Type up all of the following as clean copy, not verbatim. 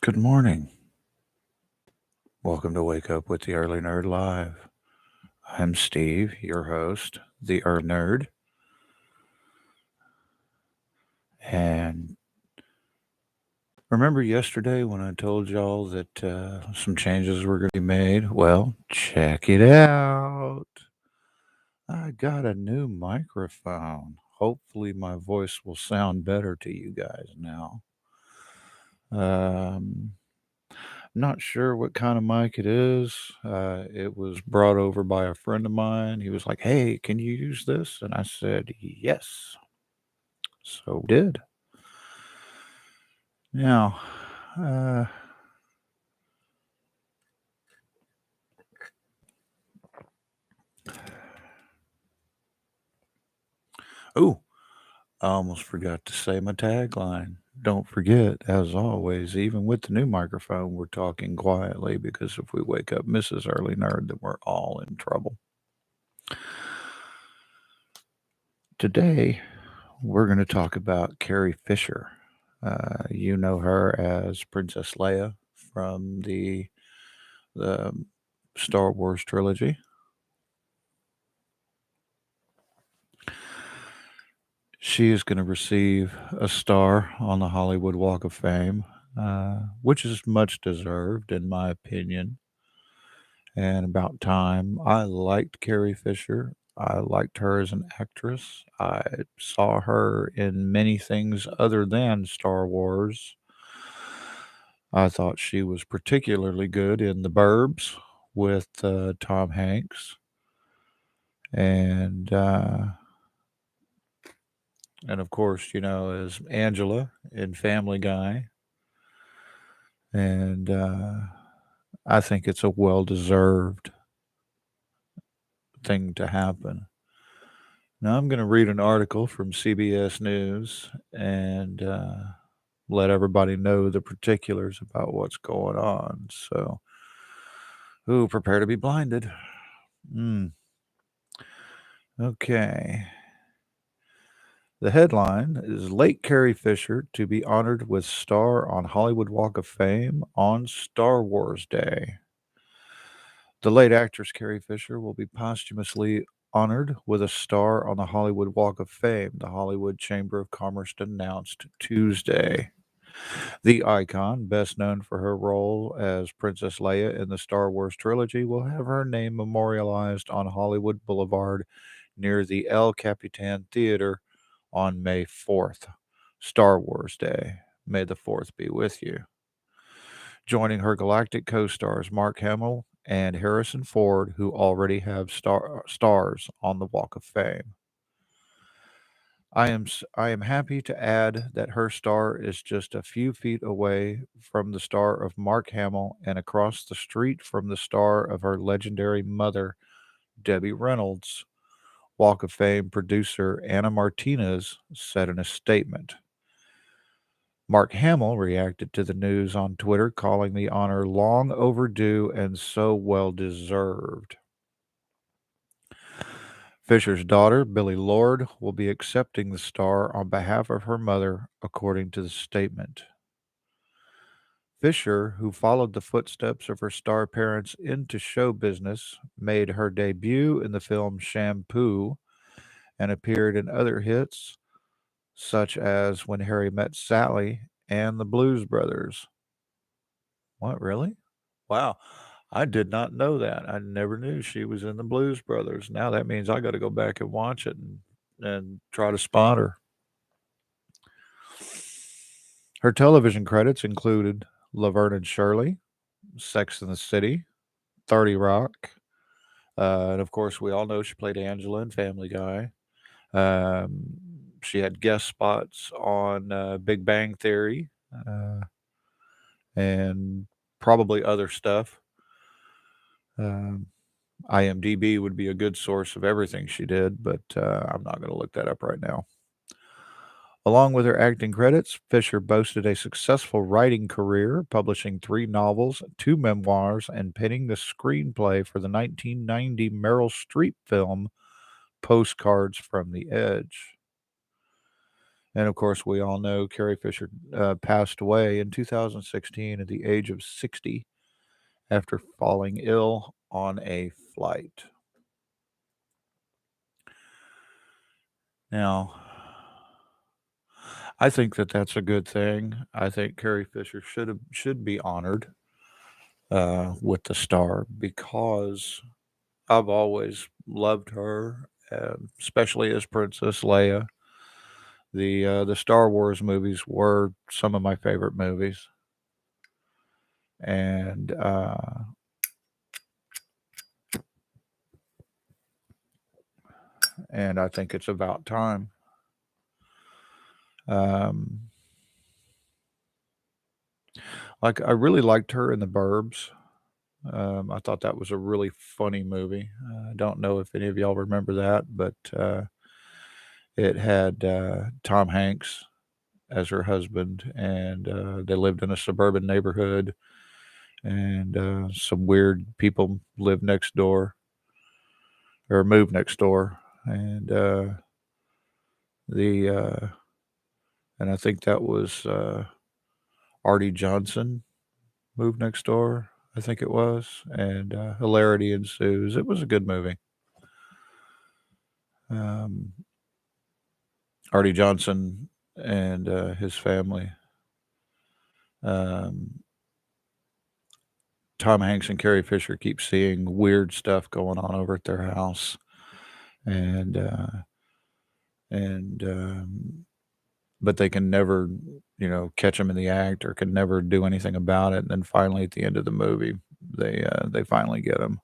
Good morning. Welcome to Wake Up with the Early Nerd Live. I'm Steve, your host, the Early Nerd. And remember yesterday when I told y'all that some changes were going to be made? Well, check it out. I got a new microphone. Hopefully, my voice will sound better to you guys now. Um, Not sure what kind of mic it is. It was brought over by a friend of mine. He was like, "Hey, can you use this?" And I said, "Yes." So did. Now, uh, oh, I almost forgot to say my tagline. Don't forget, as always, even with the new microphone, we're talking quietly because if we wake up Mrs. Early Nerd, then we're all in trouble. Today, we're going to talk about Carrie Fisher. You know her as Princess Leia from the Star Wars trilogy. She is going to receive a star on the Hollywood Walk of Fame, which is much deserved, in my opinion. And about time. I liked Carrie Fisher. I liked her as an actress. I saw her in many things other than Star Wars. I thought she was particularly good in The Burbs with Tom Hanks, and uh, and of course, as Angela in Family Guy, and I think it's a well-deserved thing to happen. Now I'm going to read an article from CBS News and let everybody know the particulars about what's going on. So, ooh, prepare to be blinded. Mm, okay. The headline is Late Carrie Fisher to be honored with star on Hollywood Walk of Fame on Star Wars Day. The late actress Carrie Fisher will be posthumously honored with a star on the Hollywood Walk of Fame, the Hollywood Chamber of Commerce announced Tuesday. The icon, best known for her role as Princess Leia in the Star Wars trilogy, will have her name memorialized on Hollywood Boulevard near the El Capitan Theater on May 4th, Star Wars Day. May the 4th be with you. Joining her galactic co stars Mark Hamill and Harrison Ford, who already have stars on the Walk of Fame. I am happy to add that her star is just a few feet away from the star of Mark Hamill and across the street from the star of her legendary mother, Debbie Reynolds. Walk of Fame producer Anna Martinez said in a statement. Mark Hamill reacted to the news on Twitter, calling the honor long overdue and so well deserved. Fisher's daughter, Billie Lourd, will be accepting the star on behalf of her mother, according to the statement. Fisher, who followed the footsteps of her star parents into show business, made her debut in the film Shampoo and appeared in other hits such as When Harry Met Sally and The Blues Brothers. What, really? Wow. I did not know that. I never knew she was in The Blues Brothers. Now that means I got to go back and watch it and try to spot her. Her television credits included Laverne and Shirley, Sex and the City, 30 Rock, and of course, we all know she played Angela in Family Guy. Um, she had guest spots on Big Bang Theory and probably other stuff. Um, IMDb would be a good source of everything she did, but I'm not going to look that up right now. Along with her acting credits, Fisher boasted a successful writing career, publishing 3 novels, 2 memoirs, and penning the screenplay for the 1990 Meryl Streep film Postcards from the Edge. And of course, we all know Carrie Fisher passed away in 2016 at the age of 60 after falling ill on a flight. Now, I think that that's a good thing. I think Carrie Fisher should be honored with the star because I've always loved her, especially as Princess Leia. The Star Wars movies were some of my favorite movies, and I think it's about time. Um, like I really liked her in The Burbs. I thought that was a really funny movie. I don't know if any of y'all remember that, but it had Tom Hanks as her husband, and they lived in a suburban neighborhood, and some weird people lived next door or moved next door, and the and I think that was Artie Johnson moved next door. I think it was, and hilarity ensues. It was a good movie. Um, Artie Johnson and his family. Um, Tom Hanks and Carrie Fisher keep seeing weird stuff going on over at their house, and and but they can never, catch them in the act or can never do anything about it. And then finally, at the end of the movie, they finally get them,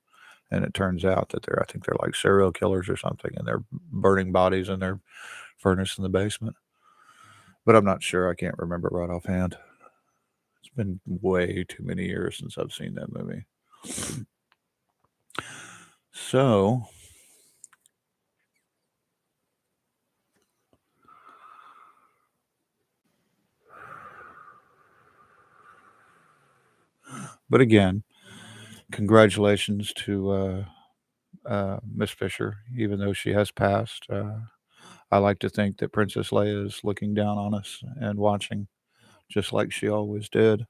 and it turns out that I think they're like serial killers or something, and they're burning bodies in their furnace in the basement. But I'm not sure. I can't remember right offhand. It's been way too many years since I've seen that movie. So, but again, congratulations to Miss Fisher, even though she has passed. I like to think that Princess Leia is looking down on us and watching, just like she always did.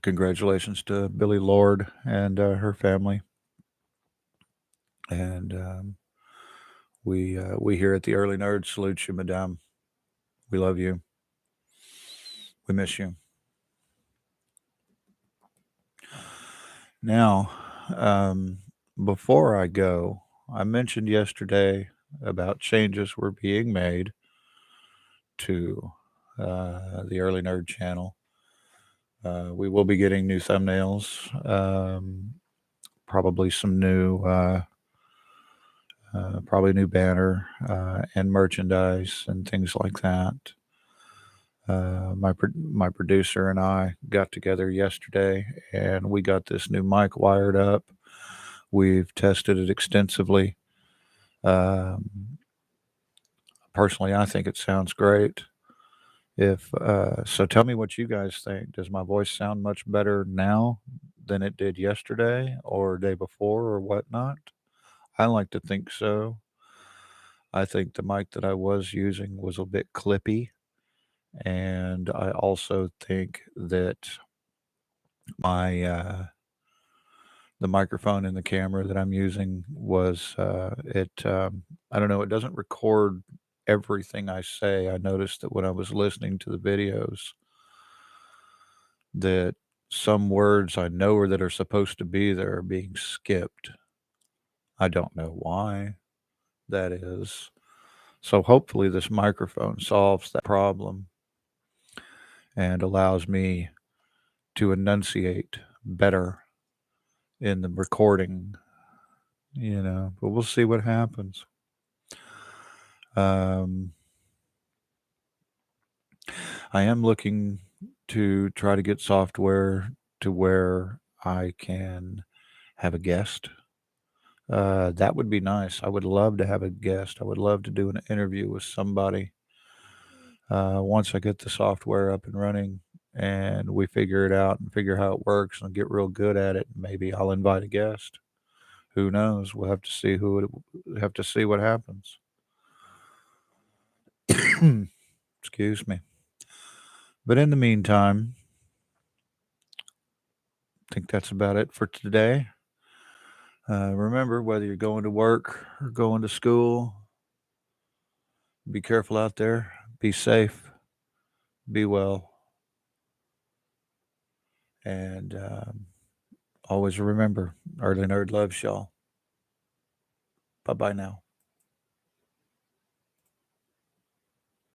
Congratulations to Billy Lord and her family. And we here at the Early Nerds salute you, Madame. We love you. We miss you. Now, um, before I go, I mentioned yesterday about changes were being made to the Early Nerd channel. We will be getting new thumbnails, probably some new, probably new banner and merchandise and things like that. My producer and I got together yesterday, and we got this new mic wired up. We've tested it extensively. Um, Personally, I think it sounds great. If so, tell me what you guys think. Does my voice sound much better now than it did yesterday or day before or whatnot? I like to think so. I think the mic that I was using was a bit clippy, and I also think that my the microphone and the camera that I'm using was it. I don't know. It doesn't record everything I say. I noticed that when I was listening to the videos, that some words I know or that are supposed to be there are being skipped. I don't know why that is. So hopefully this microphone solves that problem and allows me to enunciate better in the recording, but we'll see what happens. Um, I am looking to try to get software to where I can have a guest. That would be nice. I would love to have a guest. I would love to do an interview with somebody. Once I get the software up and running and we figure it out and figure how it works and get real good at it, maybe I'll invite a guest. who knows? We'll have to see have to see what happens. Excuse me. But in the meantime, I think that's about it for today. Remember, whether you're going to work or going to school, be careful out there, be safe, be well, and always remember, Early Nerd loves y'all. Bye bye now.